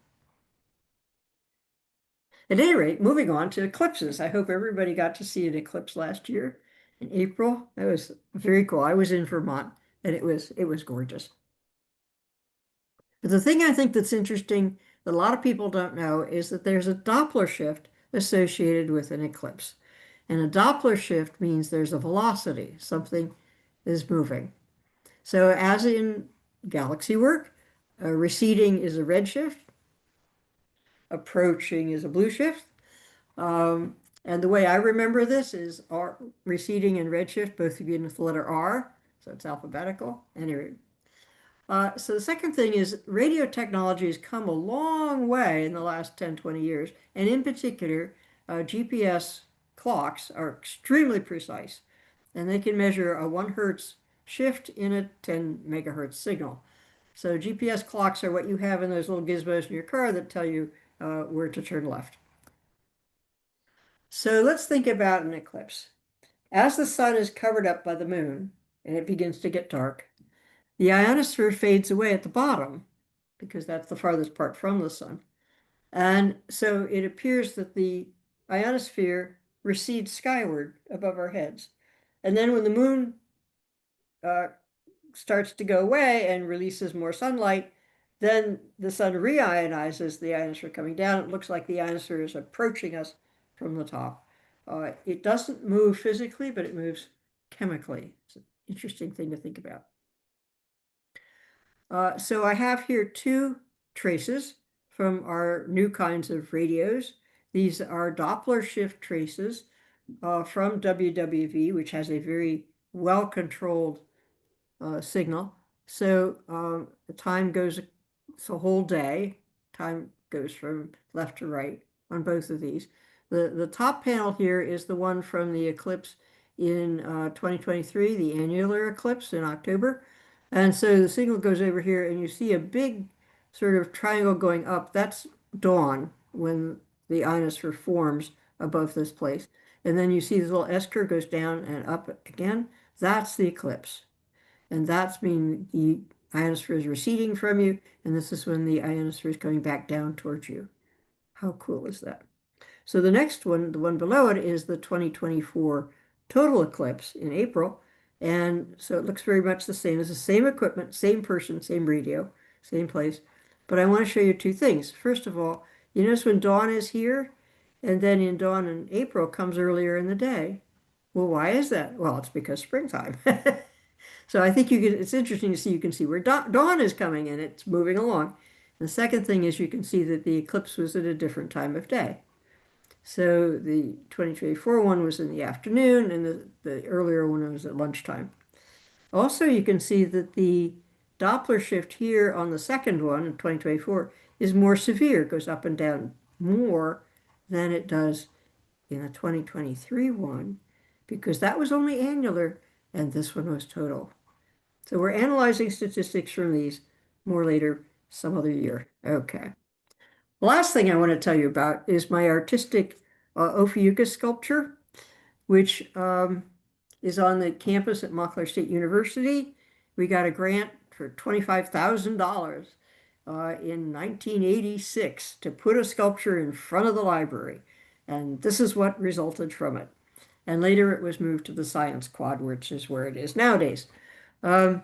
At any rate, moving on to eclipses. I hope everybody got to see an eclipse last year in April. That was very cool. I was in Vermont, and it was gorgeous. But the thing I think that's interesting that a lot of people don't know is that there's a Doppler shift associated with an eclipse. And a Doppler shift means there's a velocity, something is moving. So as in galaxy work, receding is a red shift, approaching is a blue shift. And the way I remember this is R, receding and redshift both begin with the letter R, so it's alphabetical. Anyway, so the second thing is radio technology has come a long way in the last 10, 20 years. And in particular, GPS clocks are extremely precise. And they can measure a 1 hertz shift in a 10 megahertz signal. So GPS clocks are what you have in those little gizmos in your car that tell you where to turn left. So let's think about an eclipse. As the sun is covered up by the moon and it begins to get dark, the ionosphere fades away at the bottom because that's the farthest part from the sun. And so it appears that the ionosphere recedes skyward above our heads. And then when the moon uh, starts to go away and releases more sunlight, then the sun reionizes the ionosphere coming down. It looks like the ionosphere is approaching us from the top. It doesn't move physically, but it moves chemically. It's an interesting thing to think about. So I have here two traces from our new kinds of radios. These are Doppler shift traces from WWV, which has a very well-controlled signal. So the time goes, it's a whole day. Time goes from left to right on both of these. The top panel here is the one from the eclipse in 2023, the annular eclipse in October. And so the signal goes over here, and you see a big sort of triangle going up. That's dawn when the ionosphere forms above this place. And then you see this little S curve goes down and up again. That's the eclipse. And that's mean the ionosphere is receding from you, and this is when the ionosphere is coming back down towards you. How cool is that? So the next one, the one below it, is the 2024 total eclipse in April. And so it looks very much the same. It's the same equipment, same person, same radio, same place. But I want to show you two things. First of all, you notice when dawn is here, and then in dawn in April comes earlier in the day. Well, why is that? Well, it's because springtime. So I think it's interesting to see, you can see where dawn is coming in, it's moving along. And the second thing is you can see that the eclipse was at a different time of day. So the 2024 one was in the afternoon, and the earlier one was at lunchtime. Also, you can see that the Doppler shift here on the second one in 2024 is more severe, it goes up and down more than it does in the 2023 one, because that was only annular and this one was total. So we're analyzing statistics from these more later, some other year. Okay. The last thing I want to tell you about is my artistic Ophiuchus sculpture, which is on the campus at Montclair State University. We got a grant for $25,000, in 1986 to put a sculpture in front of the library. And this is what resulted from it. And later it was moved to the Science Quad, which is where it is nowadays. Um,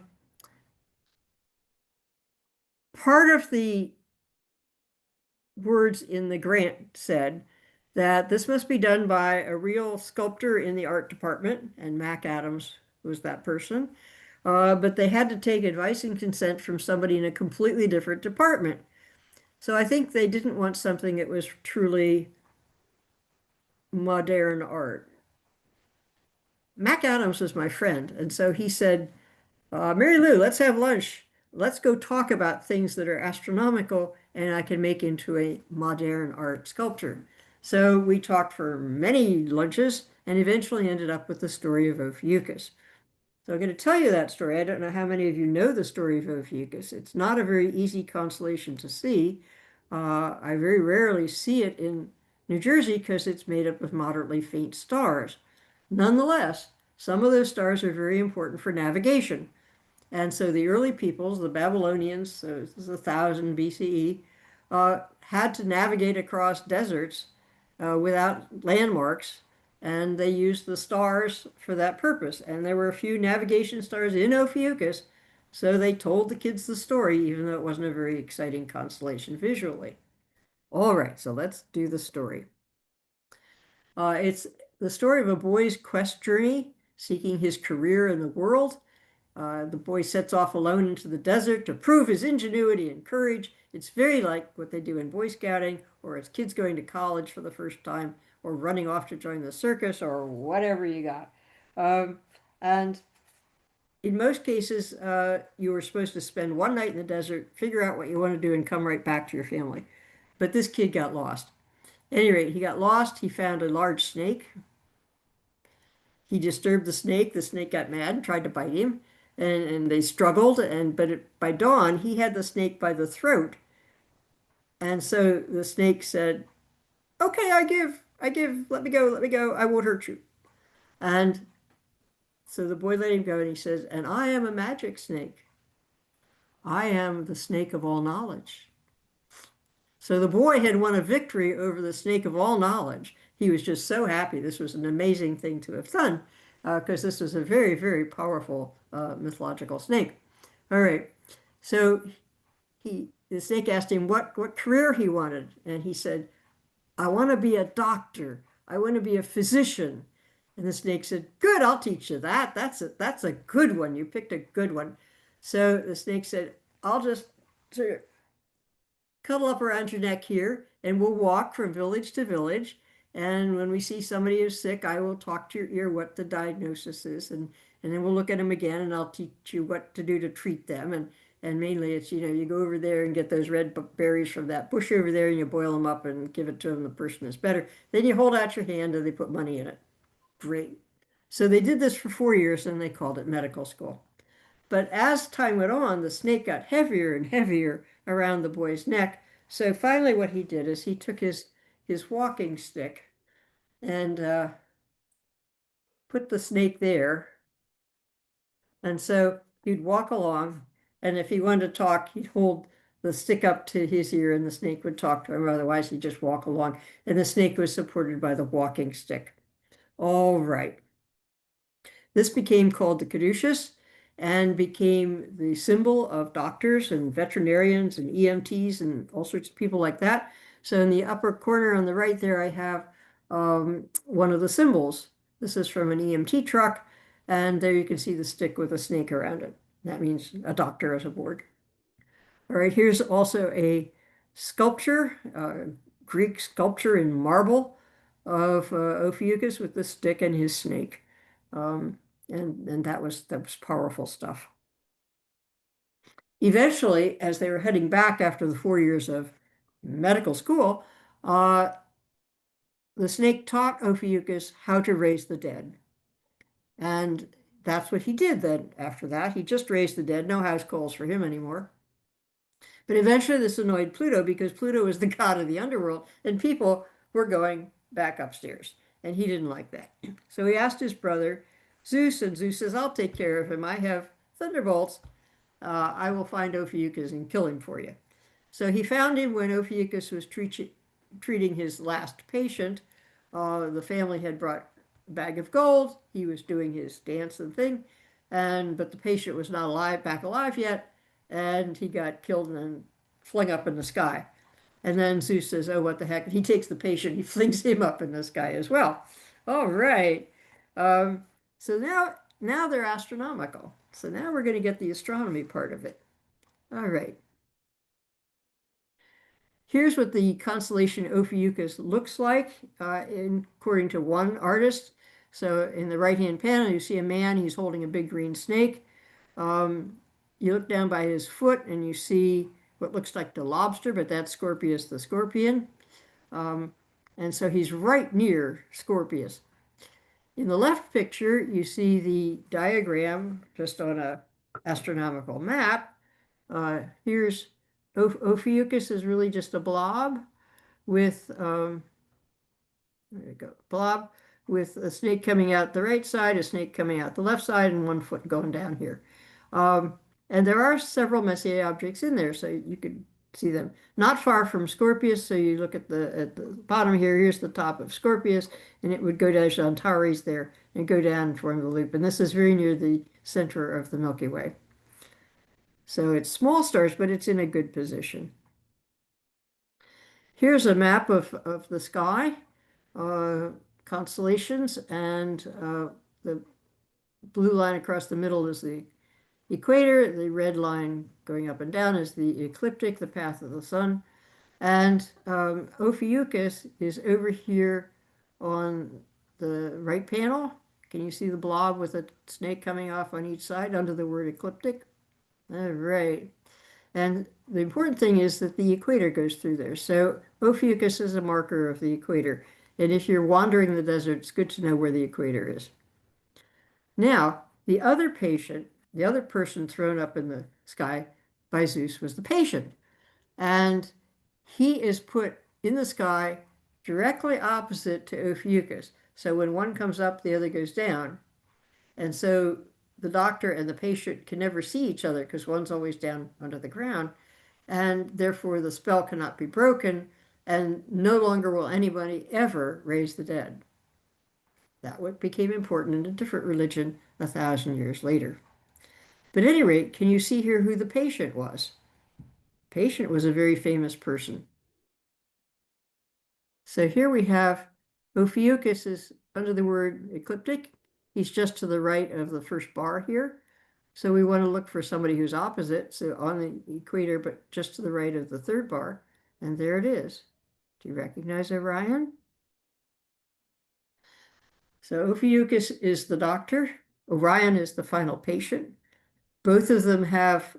Part of the words in the grant said that this must be done by a real sculptor in the art department, and Mac Adams was that person. But they had to take advice and consent from somebody in a completely different department. So I think they didn't want something that was truly modern art. Mac Adams was my friend, and so he said, Mary Lou, let's have lunch. Let's go talk about things that are astronomical and I can make into a modern art sculpture. So we talked for many lunches and eventually ended up with the story of Ophiuchus. So I'm going to tell you that story. I don't know how many of you know the story of Ophiuchus. It's not a very easy constellation to see. I very rarely see it in New Jersey because it's made up of moderately faint stars. Nonetheless, some of those stars are very important for navigation. And so the early peoples, the Babylonians, so this is 1000 BCE, had to navigate across deserts without landmarks, and they used the stars for that purpose. And there were a few navigation stars in Ophiuchus, so they told the kids the story, even though it wasn't a very exciting constellation visually. All right, so let's do the story. It's the story of a boy's quest journey, seeking his career in the world. The boy sets off alone into the desert to prove his ingenuity and courage. It's very like what they do in Boy Scouting, or as kids going to college for the first time, or running off to join the circus, or whatever you got. And in most cases, you were supposed to spend one night in the desert, figure out what you want to do, and come right back to your family. But this kid got lost. At any rate, he got lost. He found a large snake. He disturbed the snake. The snake got mad and tried to bite him, and they struggled. By dawn, he had the snake by the throat, and so the snake said, "Okay, I give. Let me go, let me go. I won't hurt you." And so the boy let him go, and he says, "And I am a magic snake. I am the snake of all knowledge." So the boy had won a victory over the snake of all knowledge. He was just so happy. This was an amazing thing to have done because this was a very, very powerful mythological snake. All right. So the snake asked him what career he wanted. And he said, I want to be a doctor. I want to be a physician. And the snake said, good, I'll teach you that. That's a good one. You picked a good one. So the snake said, I'll just sort of cuddle up around your neck here, and we'll walk from village to village. And when we see somebody who's sick, I will talk to your ear what the diagnosis is, and then we'll look at them again, and I'll teach you what to do to treat them. And mainly it's, you go over there and get those red berries from that bush over there, and you boil them up and give it to them. The person is better. Then you hold out your hand, and they put money in it. Great. So they did this for 4 years, and they called it medical school. But as time went on, the snake got heavier and heavier around the boy's neck. So finally, what he did is he took his walking stick and put the snake there. And so he'd walk along, and if he wanted to talk, he'd hold the stick up to his ear, and the snake would talk to him. Otherwise, he'd just walk along, and the snake was supported by the walking stick. All right. This became called the caduceus and became the symbol of doctors and veterinarians and EMTs and all sorts of people like that. So in the upper corner on the right there, I have one of the symbols. This is from an EMT truck, and there you can see the stick with a snake around it. That means a doctor is aboard. All right, here's also a sculpture, Greek sculpture in marble of Ophiuchus with the stick and his snake. Um, and that was powerful stuff. Eventually, as they were heading back after the 4 years of medical school, the snake taught Ophiuchus how to raise the dead. And that's what he did then after that. He just raised the dead, no house calls for him anymore. But eventually this annoyed Pluto because Pluto was the god of the underworld and people were going back upstairs. And he didn't like that. So he asked his brother Zeus, and Zeus says, I'll take care of him. I have thunderbolts. I will find Ophiuchus and kill him for you. So he found him when Ophiuchus was treating his last patient. The family had brought a bag of gold. He was doing his dance and thing, but the patient was not back alive yet, and he got killed and then flung up in the sky. And then Zeus says, "Oh, what the heck?" He takes the patient, he flings him up in the sky as well. All right. Um, so now they're astronomical. So now we're going to get the astronomy part of it. All right. Here's what the constellation Ophiuchus looks like, according to one artist. So in the right-hand panel, you see a man. He's holding a big green snake. Um, you look down by his foot and you see what looks like the lobster, but that's Scorpius the scorpion. Um, and so he's right near Scorpius. In the left picture, you see the diagram just on a astronomical map. Here's Ophiuchus is really just a blob with there you go, blob with a snake coming out the right side, a snake coming out the left side, and one foot going down here. Um, and there are several Messier objects in there, so you could see them. Not far from Scorpius, so you look at the bottom here, here's the top of Scorpius, and it would go down to Antares there and go down and form the loop. And this is very near the center of the Milky Way. So it's small stars, but it's in a good position. Here's a map of the sky, uh, constellations, and the blue line across the middle is the equator. The red line going up and down is the ecliptic, the path of the sun. And Ophiuchus is over here on the right panel. Can you see the blob with a snake coming off on each side under the word ecliptic? All right. And the important thing is that the equator goes through there. So Ophiuchus is a marker of the equator. And if you're wandering the desert, it's good to know where the equator is. Now, the other patient, the other person thrown up in the sky by Zeus was the patient. And he is put in the sky directly opposite to Ophiuchus. So when one comes up, the other goes down. And so the doctor and the patient can never see each other because one's always down under the ground. And therefore, the spell cannot be broken, and no longer will anybody ever raise the dead. That what became important in a different religion 1,000 years later. But at any rate, can you see here who the patient was? Patient was a very famous person. So here we have Ophiuchus is under the word ecliptic. He's just to the right of the first bar here. So we want to look for somebody who's opposite, so on the equator, but just to the right of the third bar. And there it is. Do you recognize Orion? So Ophiuchus is the doctor. Orion is the final patient. Both of them have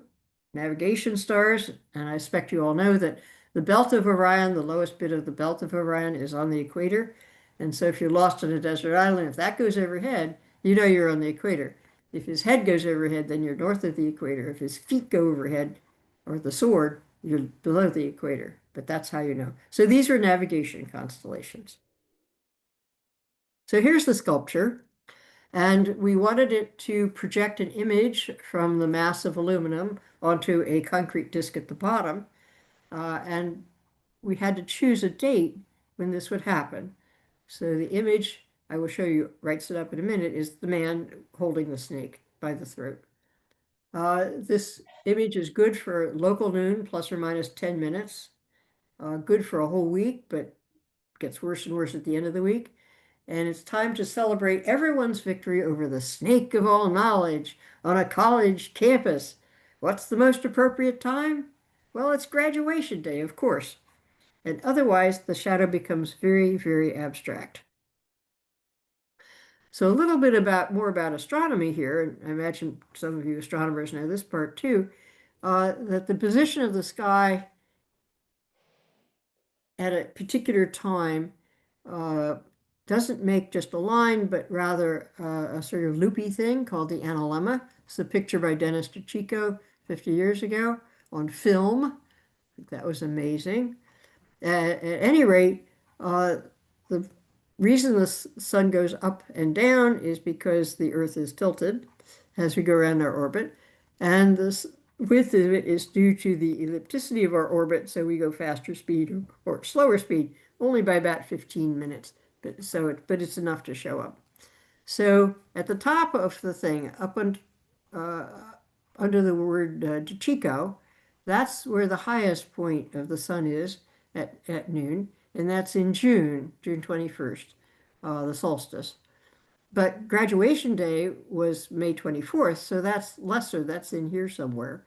navigation stars, and I expect you all know that the belt of Orion, the lowest bit of the belt of Orion, is on the equator. And so if you're lost on a desert island, if that goes overhead, you know you're on the equator. If his head goes overhead, then you're north of the equator. If his feet go overhead, or the sword, you're below the equator. But that's how you know. So these are navigation constellations. So here's the sculpture. And we wanted it to project an image from the mass of aluminum onto a concrete disc at the bottom. And we had to choose a date when this would happen. So the image, I will show you, writes it up in a minute, is the man holding the snake by the throat. This image is good for local noon, plus or minus 10 minutes. Good for a whole week, but gets worse and worse at the end of the week. And it's time to celebrate everyone's victory over the snake of all knowledge on a college campus. What's the most appropriate time? Well, it's graduation day, of course. And otherwise, the shadow becomes very, very abstract. So a little bit more about astronomy here, and I imagine some of you astronomers know this part too, that the position of the sky at a particular time uh, doesn't make just a line, but rather a sort of loopy thing called the analemma. It's a picture by Dennis DeCicco 50 years ago on film. I think that was amazing. At any rate, the reason the sun goes up and down is because the Earth is tilted as we go around our orbit. And this width of it is due to the ellipticity of our orbit, so we go faster speed or slower speed, only by about 15 minutes. But it's enough to show up. So at the top of the thing, uh, under the word Chico, that's where the highest point of the sun is at noon, and that's in June, June 21st, the solstice. But graduation day was May 24th, so that's lesser, that's in here somewhere.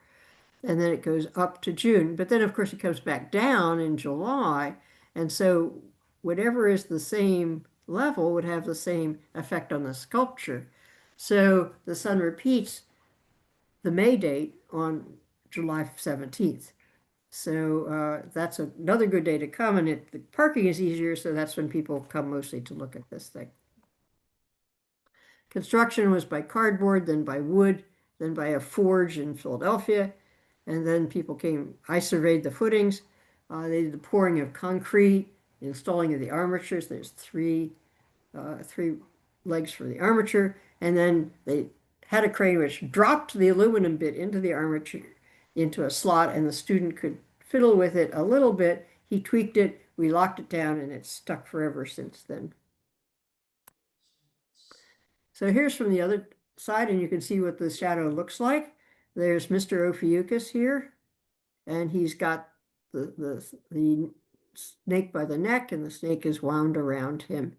And then it goes up to June, but then of course it comes back down in July, and so whatever is the same level would have the same effect on the sculpture. So the sun repeats the May date on July 17th. So that's another good day to come, and the parking is easier, so that's when people come mostly to look at this thing. Construction was by cardboard, then by wood, then by a forge in Philadelphia, and then people came. I surveyed the footings. They did the pouring of concrete, installing of the armatures. There's three legs for the armature, and then they had a crane which dropped the aluminum bit into the armature into a slot, and the student could fiddle with it a little bit. He tweaked it, we locked it down, and it's stuck forever since then. So here's from the other side, and you can see what the shadow looks like. There's Mr. Ophiuchus here, and he's got the snake by the neck, and the snake is wound around him.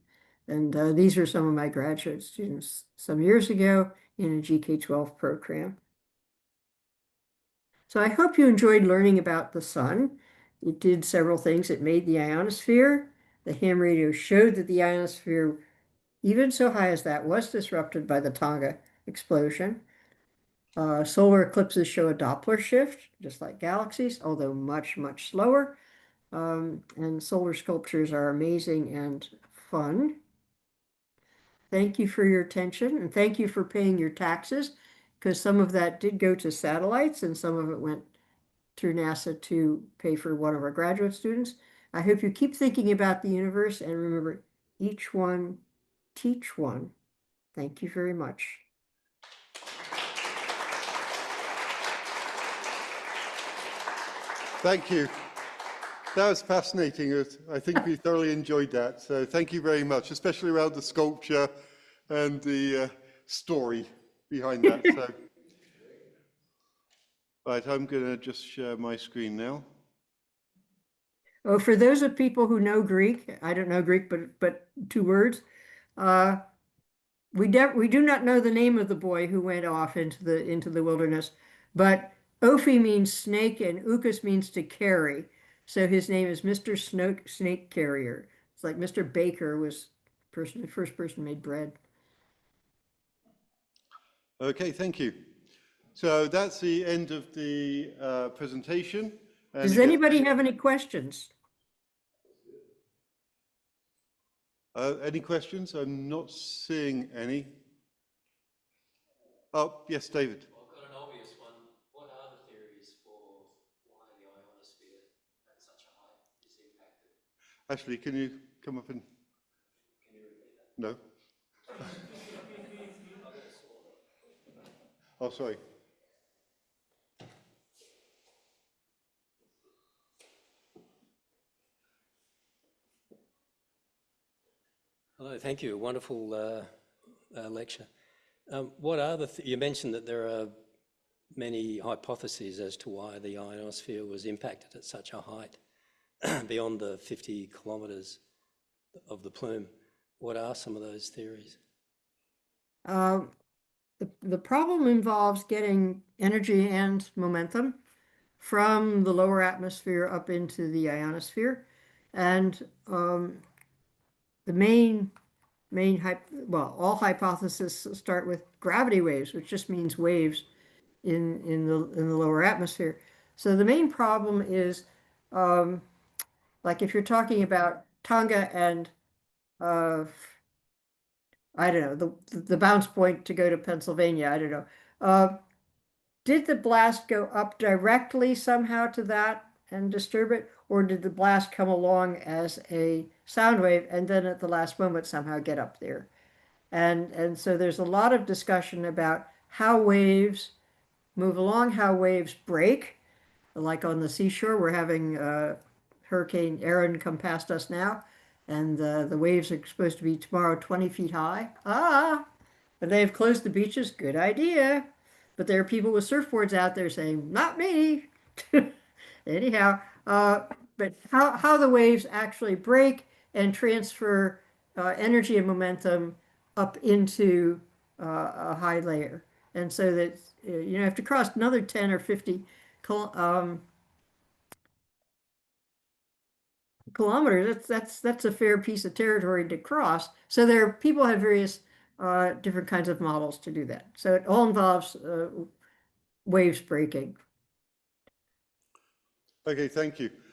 And these are some of my graduate students some years ago in a GK-12 program. So I hope you enjoyed learning about the sun. It did several things. It made the ionosphere. The ham radio showed that the ionosphere, even so high as that, was disrupted by the Tonga explosion. Solar eclipses show a Doppler shift, just like galaxies, although much, much slower. And solar sculptures are amazing and fun. Thank you for your attention, and thank you for paying your taxes, because some of that did go to satellites and some of it went through NASA to pay for one of our graduate students. I hope you keep thinking about the universe, and remember, each one, teach one. Thank you very much. Thank you. That was fascinating. I think we thoroughly enjoyed that. So thank you very much, especially around the sculpture and the story behind that. So, right, I'm going to just share my screen now. Oh, for those of people who know Greek, I don't know Greek, but 2 words. We do not know the name of the boy who went off into the wilderness, but Ophi means snake and Ucus means to carry. So his name is Mr. Snake Carrier. It's like Mr. Baker was the first person made bread. Okay, thank you. So that's the end of the presentation. And Does anybody have any questions? Any questions? I'm not seeing any. Oh, yes, David. I've got an obvious one. What are the theories for why the ionosphere at such a height is impacted? Ashley, can you come up and... Can you repeat that? No. I've got a sword. Oh, sorry. Hello, thank you. Wonderful lecture. What are you mentioned that there are many hypotheses as to why the ionosphere was impacted at such a height beyond the 50 kilometres of the plume. What are some of those theories? The problem involves getting energy and momentum from the lower atmosphere up into the ionosphere. And the all hypotheses start with gravity waves, which just means waves in the lower atmosphere. So the main problem is, like if you're talking about Tonga and I don't know, the bounce point to go to Pennsylvania, I don't know. Did the blast go up directly somehow to that and disturb it, or did the blast come along as a sound wave and then at the last moment somehow get up there? And so there's a lot of discussion about how waves move along, how waves break. Like on the seashore, we're having Hurricane Erin come past us now, and the waves are supposed to be tomorrow 20 feet high. And they've closed the beaches. Good idea. But there are people with surfboards out there saying, not me. Anyhow, but how the waves actually break and transfer energy and momentum up into a high layer. And so that you have to cross another 10 or 50 kilometers. That's a fair piece of territory to cross. So there are people have various different kinds of models to do that. So it all involves waves breaking. Okay, thank you.